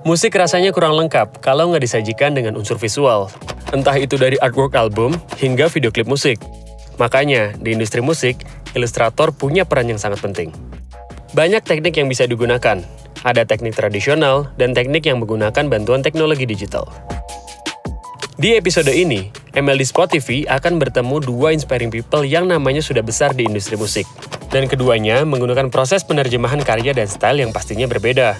Musik rasanya kurang lengkap kalau nggak disajikan dengan unsur visual. Entah itu dari artwork album hingga video klip musik. Makanya, di industri musik, ilustrator punya peran yang sangat penting. Banyak teknik yang bisa digunakan. Ada teknik tradisional dan teknik yang menggunakan bantuan teknologi digital. Di episode ini, MLD Spot TV akan bertemu dua inspiring people yang namanya sudah besar di industri musik. Dan keduanya menggunakan proses penerjemahan karya dan style yang pastinya berbeda.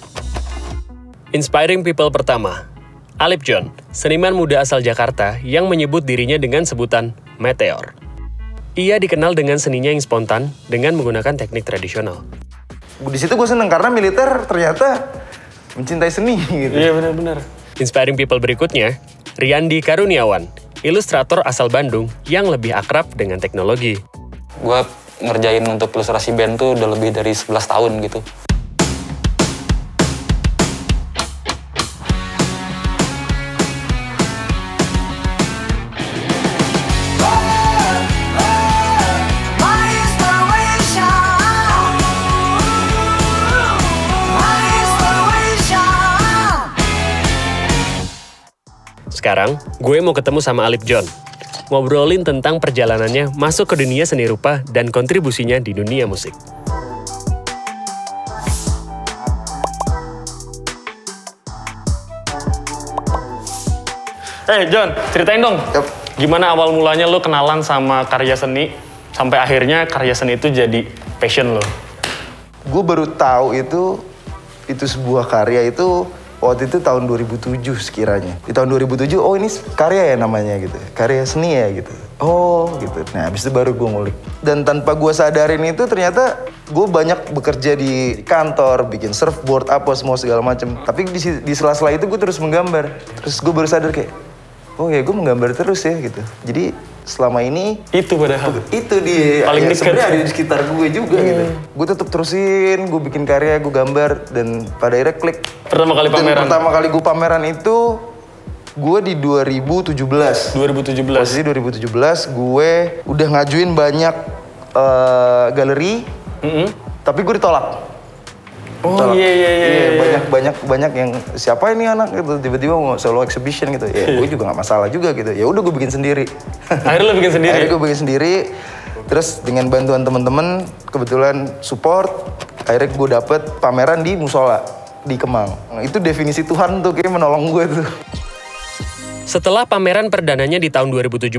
Inspiring people pertama, Alip John, seniman muda asal Jakarta yang menyebut dirinya dengan sebutan Meteor. Ia dikenal dengan seninya yang spontan dengan menggunakan teknik tradisional. Di situ gue seneng karena militer ternyata mencintai seni gitu. Iya benar-benar. Inspiring people berikutnya, Riyandi Karuniawan, ilustrator asal Bandung yang lebih akrab dengan teknologi. Gue ngerjain untuk ilustrasi band tuh udah lebih dari 11 tahun gitu. Sekarang, gue mau ketemu sama Alip John. Ngobrolin tentang perjalanannya masuk ke dunia seni rupa dan kontribusinya di dunia musik. John, ceritain dong. Yep. Gimana awal mulanya lo kenalan sama karya seni, sampai akhirnya karya seni itu jadi passion lo? Gue baru tahu itu sebuah karya itu waktu itu tahun 2007 sekiranya. Di tahun 2007, oh ini karya ya namanya gitu. Karya seni ya gitu. Oh gitu. Nah habis itu baru gue ngulik. Dan tanpa gue sadarin itu ternyata gue banyak bekerja di kantor, bikin surfboard, apa semua segala macem. Tapi di sela-sela itu gue terus menggambar. Terus gue baru sadar kayak, oh ya gue menggambar terus ya gitu. Jadi selama ini itu padahal itu dia paling dekat sebenarnya ada di sekitar gue juga gitu. Gue tetap terusin, gue bikin karya, gue gambar dan pada akhirnya klik. Pertama kali pameran. Dan pertama kali gue pameran itu gue di 2017. 2017. Posisi 2017 gue udah ngajuin banyak galeri, tapi gue ditolak. Oh iya. Banyak yang siapa ini anak gitu tiba-tiba mau solo exhibition gitu. Ya gue juga nggak masalah juga gitu. Ya udah gue bikin sendiri. Akhirnya lo bikin sendiri? Akhirnya gue bikin sendiri. Terus dengan bantuan teman-teman kebetulan support, akhirnya gue dapet pameran di Musola di Kemang. Nah, itu definisi Tuhan tuh kayak menolong gue tuh. Setelah pameran perdananya di tahun 2017,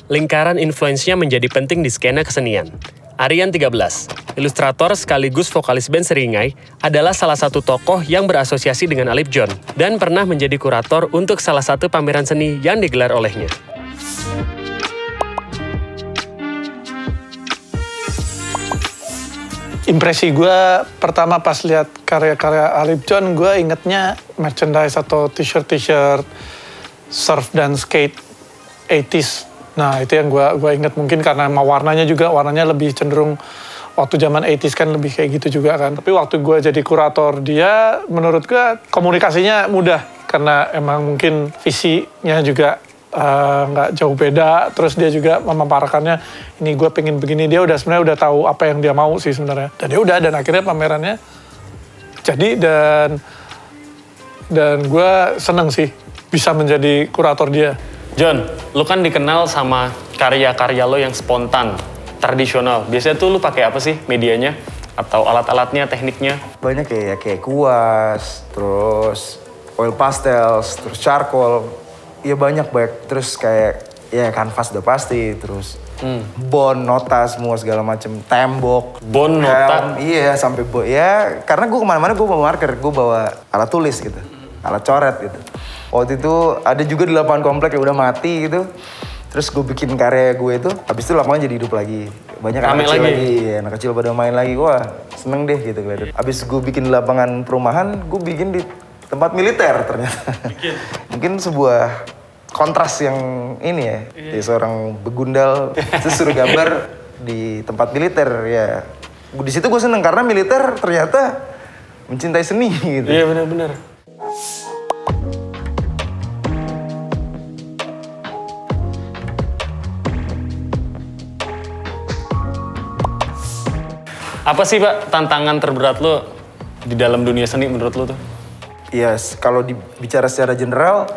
lingkaran influence-nya menjadi penting di skena kesenian. Aryan 13, ilustrator sekaligus vokalis band Seringai, adalah salah satu tokoh yang berasosiasi dengan Alip John dan pernah menjadi kurator untuk salah satu pameran seni yang digelar olehnya. Impresi gue pertama pas lihat karya-karya Alip John, gue ingetnya merchandise atau t-shirt surf dan skate 80s. Nah itu yang gue inget mungkin karena warnanya lebih cenderung waktu zaman 80s kan lebih kayak gitu juga kan. Tapi waktu gue jadi kurator dia, menurut gue komunikasinya mudah karena emang mungkin visinya juga nggak jauh beda. Terus dia juga memaparkannya, ini gue pengen begini, dia sebenarnya udah tahu apa yang dia mau sih sebenarnya. Dan dan akhirnya pamerannya jadi dan gue seneng sih bisa menjadi kurator dia. John, lo kan dikenal sama karya-karya lo yang spontan, tradisional. Biasanya tuh lo pakai apa sih medianya? Atau alat-alatnya, tekniknya? Banyak kayak kuas, terus oil pastels, terus charcoal. Ya banyak. Terus kayak ya kanvas udah pasti, terus bon, nota semua segala macem, tembok. Bon, nota? Iya, sampai ya karena gue kemana-mana gue bawa marker, gue bawa alat tulis gitu, alat coret gitu. Waktu itu ada juga di lapangan komplek yang udah mati gitu. Terus gue bikin karya gue itu, habis itu lapangan jadi hidup lagi. Banyak anak kecil lagi, ya, anak kecil pada main lagi. Wah, seneng deh gitu. Habis gue bikin di lapangan perumahan, gue bikin di tempat militer ternyata. Mungkin sebuah kontras yang ini ya. Jadi seorang begundal, terus suruh gambar di tempat militer ya. Di situ gue seneng karena militer ternyata mencintai seni gitu. Iya benar-benar. Apa sih Pak tantangan terberat lo di dalam dunia seni menurut lu tuh? Yes, kalau bicara secara general,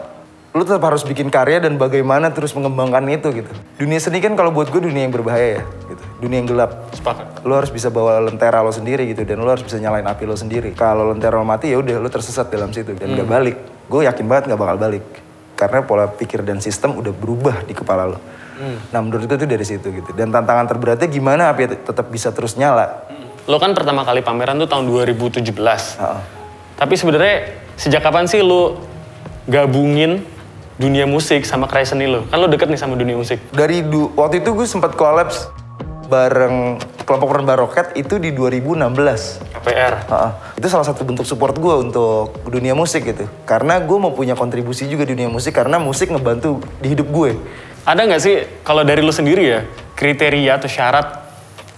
lu tetap harus bikin karya dan bagaimana terus mengembangkan itu gitu. Dunia seni kan kalau buat gue dunia yang berbahaya ya, gitu. Dunia yang gelap. Sepakat. Lu harus bisa bawa lentera lo sendiri gitu dan lu harus bisa nyalain api lo sendiri. Kalau lentera lo mati ya udah lu tersesat dalam situ dan nggak balik. Gue yakin banget nggak bakal balik karena pola pikir dan sistem udah berubah di kepala lo. Nah menurut itu dari situ gitu. Dan tantangan terberatnya gimana api tetap bisa terus nyala. Lo kan pertama kali pameran tuh tahun 2017. Tapi sebenarnya sejak kapan sih lo gabungin dunia musik sama karya seni lo? Kan lo deket nih sama dunia musik. Dari waktu itu gue sempat collabs bareng kelompok Renbah Roket itu di 2016. KPR. Itu salah satu bentuk support gue untuk dunia musik gitu. Karena gue mau punya kontribusi juga di dunia musik karena musik ngebantu di hidup gue. Ada nggak sih kalau dari lo sendiri ya kriteria atau syarat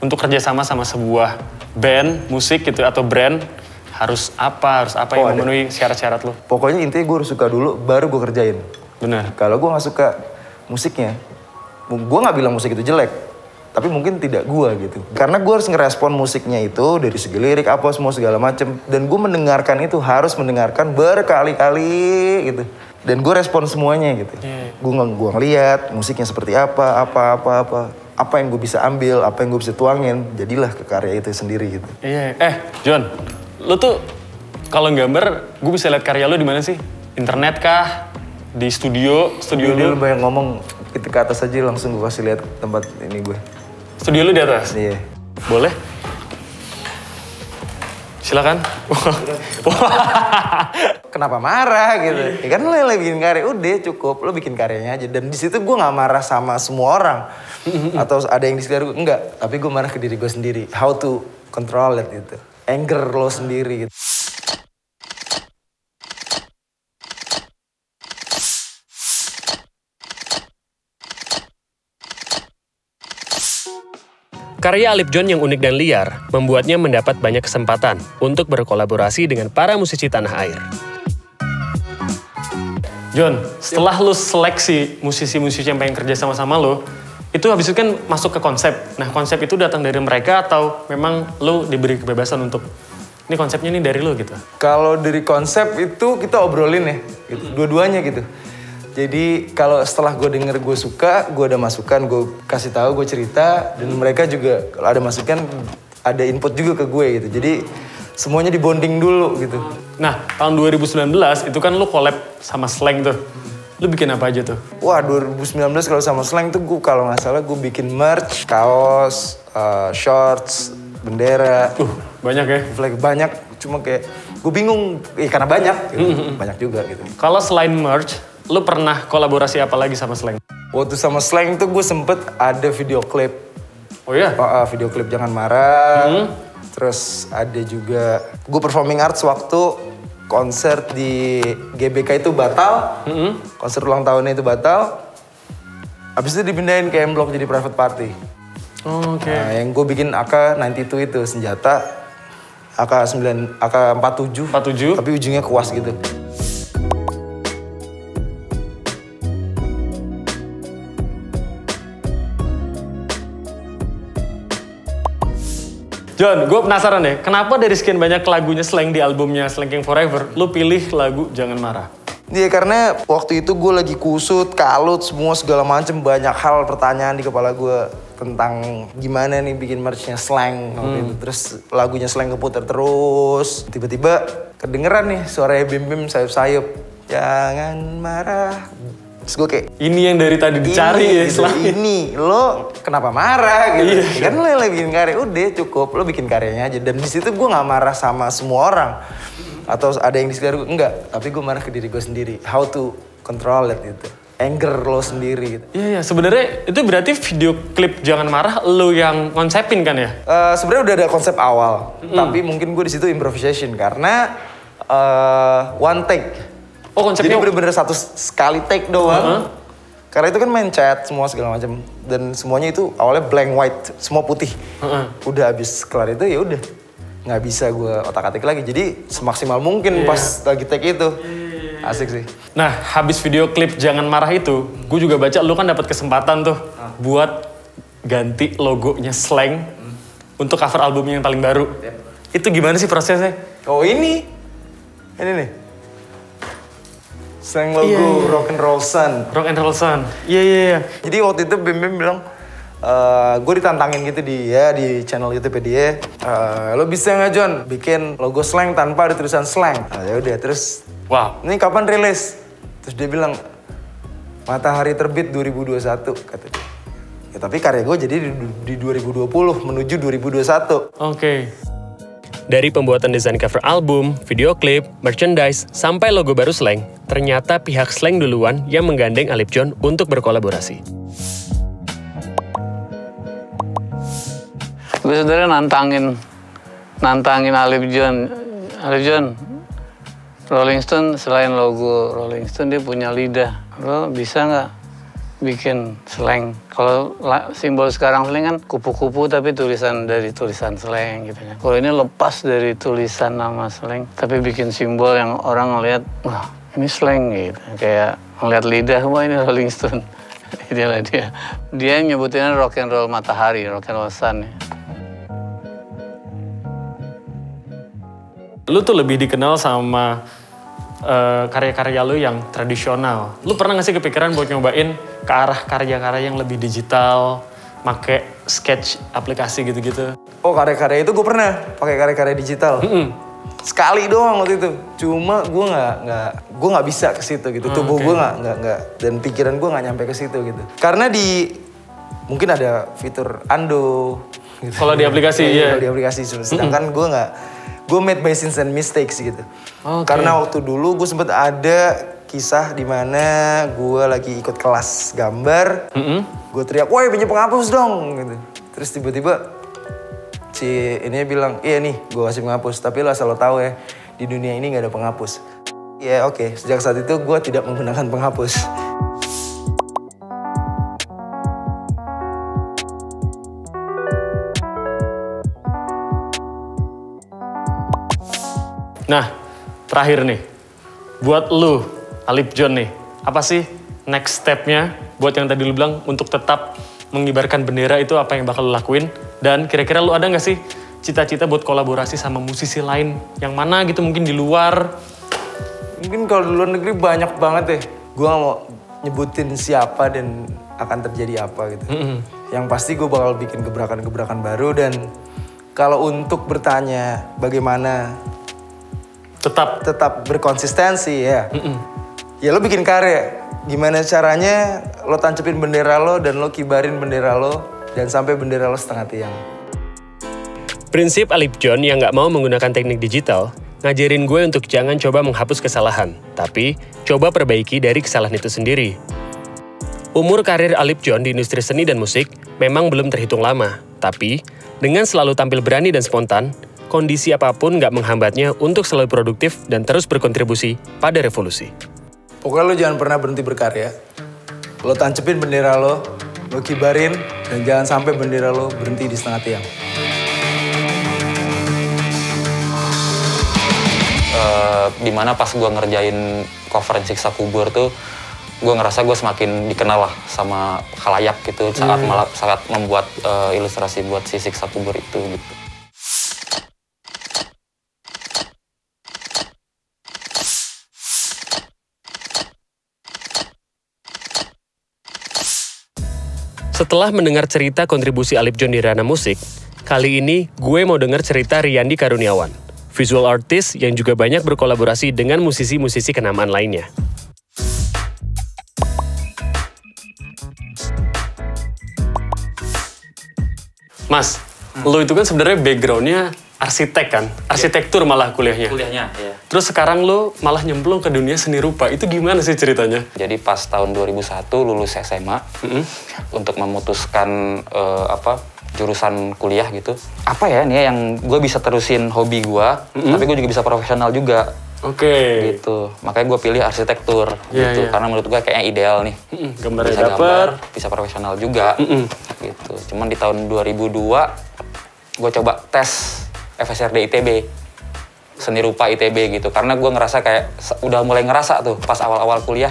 untuk kerjasama sama sebuah band musik gitu atau brand harus apa yang memenuhi syarat-syarat lo? Pokoknya intinya gue harus suka dulu baru gue kerjain. Benar. Kalau gue nggak suka musiknya, gue nggak bilang musik itu jelek, tapi mungkin tidak gue gitu. Karena gue harus ngerespon musiknya itu dari segi lirik apa semua segala macem. Dan gue mendengarkan itu harus mendengarkan berkali-kali gitu. Dan gue respon semuanya gitu. Gue ngeliat musiknya seperti apa yang gue bisa ambil, apa yang gue bisa tuangin, jadilah ke karya itu sendiri gitu. John, lo tuh kalau gambar, gue bisa lihat karya lo di mana sih? Internet kah? Di studio lu banyak ngomong, kita ke atas aja langsung gue kasih lihat tempat ini gue. Studio lu di atas? Iya. Boleh? Silakan. Kenapa marah gitu? Ya kan lo yang bikin karya, udah cukup, lo bikin karyanya aja. Dan di situ gue nggak marah sama semua orang atau ada yang di sekitar gue, enggak. Tapi gue marah ke diri gue sendiri. How to control it gitu. Anger lo sendiri gitu. Karya Alip John yang unik dan liar membuatnya mendapat banyak kesempatan untuk berkolaborasi dengan para musisi tanah air. John, setelah lu seleksi musisi-musisi yang pengen kerja sama-sama lu, itu habis itu kan masuk ke konsep. Nah, konsep itu datang dari mereka atau memang lu diberi kebebasan untuk ini konsepnya nih dari lu gitu? Kalau dari konsep itu kita obrolin ya, gitu. Dua-duanya gitu. Jadi kalau setelah gue denger gue suka, gue ada masukan, gue kasih tahu, gue cerita, dan mereka juga kalau ada masukan, ada input juga ke gue gitu. Jadi semuanya dibonding dulu gitu. Nah, tahun 2019 itu kan lu collab sama Slang tuh. Lu bikin apa aja tuh? Wah, 2019 kalau sama Slang tuh gue kalau nggak salah gue bikin merch, kaos, shorts, bendera. Banyak ya? Flag banyak, cuma kayak gue bingung, karena banyak, gitu. Banyak juga gitu. Kalau selain merch, lu pernah kolaborasi apa lagi sama Slang? Waktu sama Slang tuh gue sempet ada video klip. Oh iya? Video klip Jangan Marah. Terus ada juga gue performing arts waktu konser di GBK itu batal. Konser ulang tahunnya itu batal. Habis itu dipindahin ke M Block jadi private party. Oh, oke. Nah, yang gue bikin AK-92 itu senjata AK-47. Tapi ujungnya kuas gitu. John, gue penasaran deh, kenapa dari sekian banyak lagunya Slang di albumnya Slang King Forever, lu pilih lagu Jangan Marah? Iya, karena waktu itu gue lagi kusut, kalut, semua segala macem, banyak hal pertanyaan di kepala gue tentang gimana nih bikin merch-nya Slang. Terus lagunya Slang keputar terus, tiba-tiba kedengeran nih suaranya Bim Bim sayup-sayup. Jangan marah. Terus gue kayak, ini yang dari tadi dicari ya, gitu, ini lo kenapa marah gitu? Iya. Kan lo yang lagi bikin karya, udah cukup, lo bikin karyanya aja. Dan di situ gue nggak marah sama semua orang atau ada yang di sekitar gue, enggak. Tapi gue marah ke diri gue sendiri. How to control it gitu, anger lo sendiri gitu. Iya, sebenarnya itu berarti video klip Jangan Marah lo yang konsepin kan ya? Sebenarnya udah ada konsep awal, tapi mungkin gue di situ improvisation karena one take. Oh, konsepnya? Jadi bener-bener satu sekali take doang. Karena itu kan main chat semua segala macam dan semuanya itu awalnya blank white, semua putih. Udah habis kelar itu ya udah nggak bisa gue otak-atik lagi. Jadi semaksimal mungkin pas lagi take itu. Asik sih. Nah, habis video klip Jangan Marah itu, gue juga baca lu kan dapat kesempatan tuh buat ganti logonya Slang untuk cover albumnya yang paling baru. Itu gimana sih prosesnya? Oh ini nih. Slang logo Rock and Roll Sun. Rock and Roll Sun. Iya. Jadi waktu itu Bim bilang, gue ditantangin gitu di channel YouTube dia. Lo bisa nggak John bikin logo slang tanpa ada tulisan slang? Nah, ya udah terus. Wow. Ini kapan rilis? Terus dia bilang Matahari Terbit 2021 kata dia. Ya tapi karya gue jadi di 2020 menuju 2021. Oke. Dari pembuatan desain cover album, video klip, merchandise, sampai logo baru Slang, ternyata pihak Slang duluan yang menggandeng Alip John untuk berkolaborasi. Gue sebenarnya nantangin Alip John. Alip John, Rolling Stone selain logo Rolling Stone dia punya lidah. Lo bisa nggak bikin slang? Kalau simbol sekarang slang kan kupu-kupu tapi tulisan slang gitu kan. Kalau ini lepas dari tulisan nama slang tapi bikin simbol yang orang ngeliat, wah ini slang gitu. Kayak ngeliat lidah, wah ini Rolling Stone. Itulah dia. Dia nyebutinnya rock and roll matahari, rock and roll sun ya. Lu tuh lebih dikenal sama karya-karya lu yang tradisional. Lu pernah gak sih kepikiran buat nyobain ke arah karya-karya yang lebih digital, make sketch aplikasi gitu-gitu? Oh karya-karya itu gue pernah pakai karya-karya digital. Sekali doang waktu itu. Cuma gue nggak bisa ke situ gitu. Tubuh gue nggak dan pikiran gue nggak nyampe ke situ gitu. Karena mungkin ada fitur undo. Gitu. Kalau di aplikasi ya. Kalau di aplikasi sedangkan gue made by sins and mistakes gitu. Karena waktu dulu gue sempet ada kisah di mana gue lagi ikut kelas gambar, gue teriak, woi pinjam penghapus dong, gitu. Terus tiba-tiba si ini bilang, iya nih gue kasih penghapus, tapi lo asal lo tahu ya, di dunia ini nggak ada penghapus. Ya oke, sejak saat itu gue tidak menggunakan penghapus. Nah, terakhir nih, buat lu, Alip John nih, apa sih next step-nya buat yang tadi lu bilang untuk tetap mengibarkan bendera itu apa yang bakal lu lakuin? Dan kira-kira lu ada nggak sih cita-cita buat kolaborasi sama musisi lain yang mana gitu mungkin di luar? Mungkin kalau di luar negeri banyak banget ya. Gue gak mau nyebutin siapa dan akan terjadi apa gitu. Yang pasti gue bakal bikin gebrakan-gebrakan baru dan kalau untuk bertanya bagaimana tetap berkonsistensi ya. Ya lo bikin karya, gimana caranya lo tancepin bendera lo dan lo kibarin bendera lo dan sampai bendera lo setengah tiang. Prinsip Alip John yang nggak mau menggunakan teknik digital ngajarin gue untuk jangan coba menghapus kesalahan, tapi coba perbaiki dari kesalahan itu sendiri. Umur karir Alip John di industri seni dan musik memang belum terhitung lama, tapi dengan selalu tampil berani dan spontan, kondisi apapun nggak menghambatnya untuk selalu produktif dan terus berkontribusi pada revolusi. Pokoknya lo jangan pernah berhenti berkarya. Lo tancepin bendera lo kibarin, dan jangan sampai bendera lo berhenti di setengah tiang. Dimana pas gue ngerjain cover Siksa Kubur tuh, gue ngerasa gue semakin dikenal lah sama khalayak gitu saat membuat ilustrasi buat si Siksa Kubur itu gitu. Setelah mendengar cerita kontribusi Alip John di ranah musik, kali ini gue mau dengar cerita Riyandi Karuniawan, visual artist yang juga banyak berkolaborasi dengan musisi-musisi kenamaan lainnya. Mas, lo itu kan sebenarnya background-nya arsitek kan? Arsitektur malah kuliahnya. Kuliahnya, iya. Terus sekarang lo malah nyemplung ke dunia seni rupa. Itu gimana sih ceritanya? Jadi pas tahun 2001 lulus SMA, untuk memutuskan jurusan kuliah gitu. Apa ya nih yang gue bisa terusin hobi gue, tapi gue juga bisa profesional juga. Oke. Gitu. Makanya gue pilih arsitektur gitu. Karena menurut gue kayaknya ideal nih. Gambarnya bisa dapet. Bisa profesional juga. Gitu. Cuman di tahun 2002 gue coba tes FSRD ITB, seni rupa ITB gitu. Karena gue ngerasa kayak udah mulai ngerasa tuh pas awal-awal kuliah,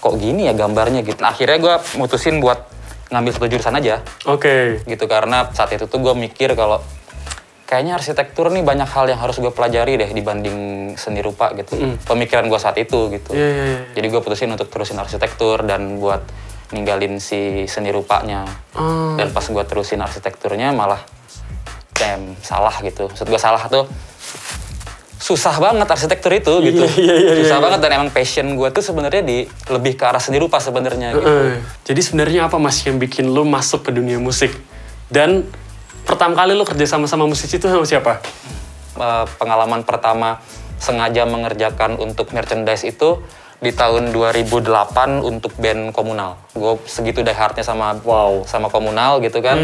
kok gini ya gambarnya gitu. Nah, akhirnya gue mutusin buat ngambil satu jurusan aja. Oke. Gitu karena saat itu tuh gue mikir kalau kayaknya arsitektur nih banyak hal yang harus gue pelajari deh dibanding seni rupa gitu. Pemikiran gue saat itu gitu. Jadi gue putusin untuk terusin arsitektur dan buat ninggalin si seni rupanya. Dan pas gue terusin arsitekturnya malah salah gitu. Maksud gue salah tuh susah banget arsitektur itu gitu. Susah banget dan emang passion gue tuh sebenarnya lebih ke arah seni rupa sebenarnya gitu. Jadi sebenarnya apa Mas yang bikin lu masuk ke dunia musik? Dan pertama kali lu kerja sama musisi itu sama siapa? Pengalaman pertama sengaja mengerjakan untuk merchandise itu di tahun 2008 untuk band Komunal. Gue segitu die-hardnya sama Komunal gitu kan.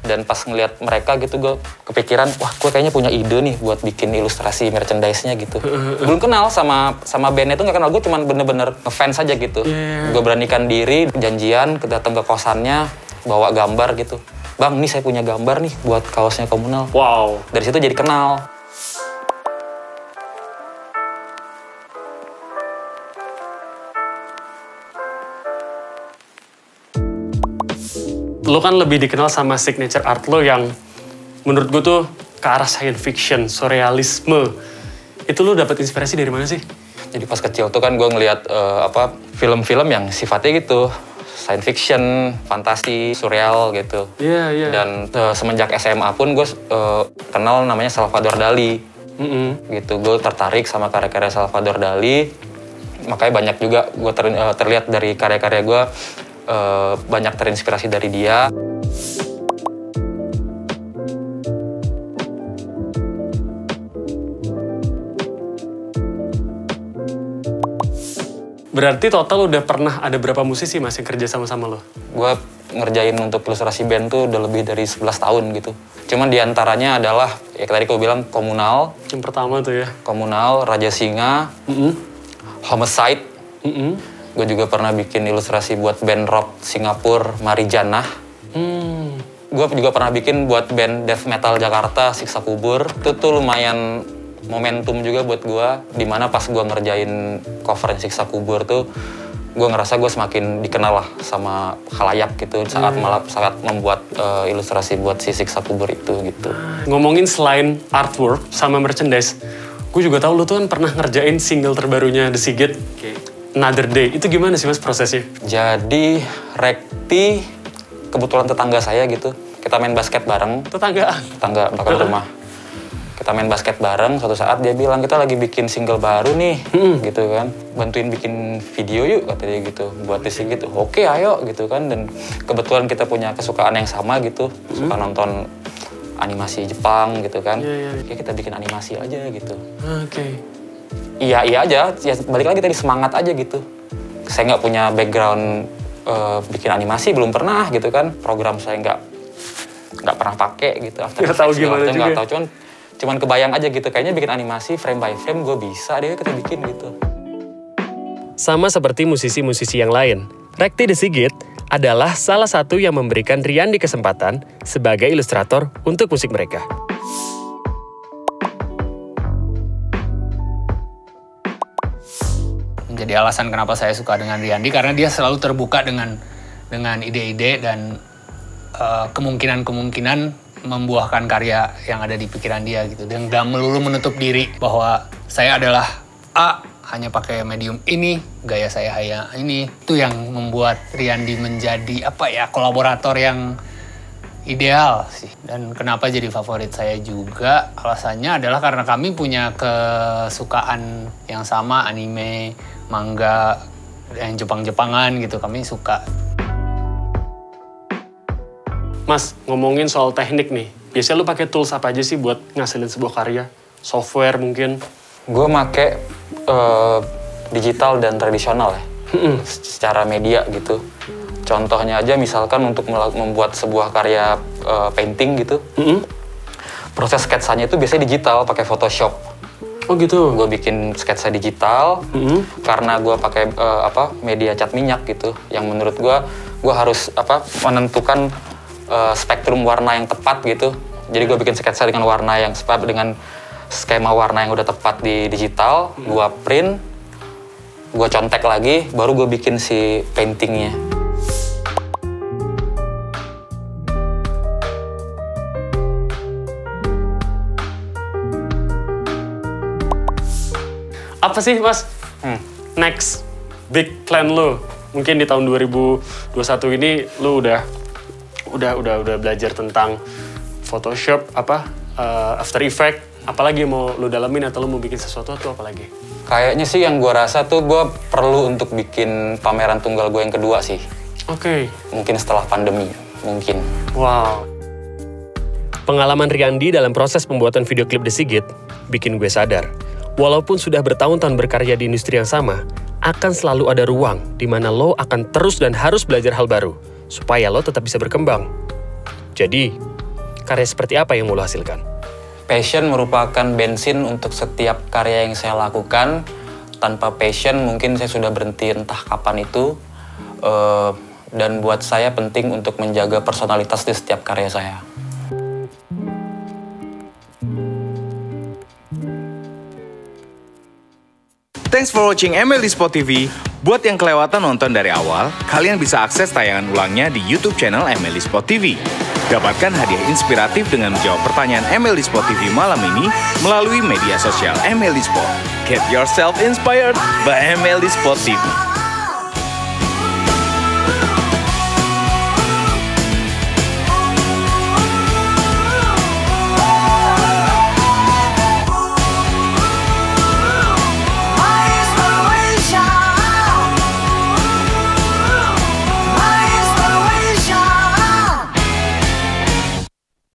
Dan pas ngeliat mereka gitu gue kepikiran, wah gue kayaknya punya ide nih buat bikin ilustrasi merchandise-nya gitu. Belum kenal sama bandnya itu, nggak kenal, gue cuman bener-bener ngefans aja gitu. Gue beranikan diri, janjian, datang ke kosannya, bawa gambar gitu. Bang, nih saya punya gambar nih buat kaosnya Komunal. Wow. Dari situ jadi kenal. Lo kan lebih dikenal sama signature art lo yang menurut gue tuh ke arah science fiction, surrealisme. Itu lo dapet inspirasi dari mana sih? Jadi pas kecil tuh kan gue ngeliat film-film yang sifatnya gitu, science fiction, fantasi, surreal gitu. Dan semenjak SMA pun gue kenal namanya Salvador Dali. Gitu, gue tertarik sama karya-karya Salvador Dali. Makanya banyak juga gue terlihat dari karya-karya gue. Banyak terinspirasi dari dia. Berarti total udah pernah ada berapa musisi Mas yang kerja sama-sama lo? Gue ngerjain untuk ilustrasi band tuh udah lebih dari 11 tahun gitu. Cuman diantaranya adalah, ya tadi gue bilang Komunal. Yang pertama tuh ya? Komunal, Raja Singa, Homicide. Gue juga pernah bikin ilustrasi buat band rock Singapura, Marijanah. Gue juga pernah bikin buat band death metal Jakarta, Siksa Kubur. Itu tuh lumayan momentum juga buat gue. Dimana pas gue ngerjain cover Siksa Kubur tuh, gue ngerasa gue semakin dikenal lah sama khalayak gitu saat membuat ilustrasi buat si Siksa Kubur itu gitu. Ngomongin selain artwork sama merchandise, gue juga tahu lu tuh kan pernah ngerjain single terbarunya The Sigit. Another Day, itu gimana sih Mas prosesnya? Jadi Rekti kebetulan tetangga saya gitu, kita main basket bareng. Tetangga belakang rumah. Kita main basket bareng, suatu saat dia bilang kita lagi bikin single baru nih, gitu kan. Bantuin bikin video yuk, kata dia gitu, buat di Sigit. Oke, ayo gitu kan. Dan kebetulan kita punya kesukaan yang sama gitu, suka nonton animasi Jepang gitu kan. Ya kita bikin animasi aja gitu. Iya aja, ya balik lagi tadi semangat aja gitu. Saya nggak punya background bikin animasi, belum pernah gitu kan. Program saya nggak pernah pakai gitu. Nggak tahu gimana juga. Nggak tahu, cuman kebayang aja gitu. Kayaknya bikin animasi frame by frame gue bisa deh, kita bikin gitu. Sama seperti musisi-musisi yang lain, Rekti The Sigit adalah salah satu yang memberikan Riyandi kesempatan sebagai ilustrator untuk musik mereka. Jadi alasan kenapa saya suka dengan Riyandi karena dia selalu terbuka dengan ide-ide dan kemungkinan-kemungkinan membuahkan karya yang ada di pikiran dia gitu. Dan nggak melulu menutup diri bahwa saya adalah A, hanya pakai medium ini, gaya saya hanya ini. Itu yang membuat Riyandi menjadi kolaborator yang ideal sih. Dan kenapa jadi favorit saya juga, alasannya adalah karena kami punya kesukaan yang sama, anime, manga, yang Jepang-Jepangan gitu, kami suka. Mas, ngomongin soal teknik nih, biasanya lu pakai tools apa aja sih buat ngasilin sebuah karya? Software mungkin? Gue make digital dan tradisional ya, secara media gitu. Contohnya aja misalkan untuk membuat sebuah karya painting gitu, proses sketsanya itu biasanya digital, pakai Photoshop. Oh gitu? Gue bikin sketsa digital, karena gue pakai media cat minyak gitu, yang menurut gue harus menentukan spektrum warna yang tepat gitu. Jadi gue bikin sketsa dengan warna yang dengan skema warna yang udah tepat di digital, gue print, gue contek lagi, baru gue bikin si paintingnya. Apa sih Mas next big plan lo? Mungkin di tahun 2021 ini lo udah belajar tentang Photoshop, After Effect, apalagi mau lo dalamin atau lo mau bikin sesuatu tuh apalagi? Kayaknya sih yang gue rasa tuh gue perlu untuk bikin pameran tunggal gue yang kedua sih. Oke. Mungkin setelah pandemi, mungkin. Wow. Pengalaman Riyandi dalam proses pembuatan video klip The Sigit bikin gue sadar, walaupun sudah bertahun-tahun berkarya di industri yang sama, akan selalu ada ruang di mana lo akan terus dan harus belajar hal baru, supaya lo tetap bisa berkembang. Jadi, karya seperti apa yang mau lo hasilkan? Passion merupakan bensin untuk setiap karya yang saya lakukan. Tanpa passion mungkin saya sudah berhenti entah kapan itu. Dan buat saya penting untuk menjaga personalitas di setiap karya saya. Thanks for watching MLD Sport TV. Buat yang kelewatan nonton dari awal, kalian bisa akses tayangan ulangnya di YouTube channel MLD Sport TV. Dapatkan hadiah inspiratif dengan menjawab pertanyaan MLD Sport TV malam ini melalui media sosial MLD Sport. Get yourself inspired by MLD Sport TV.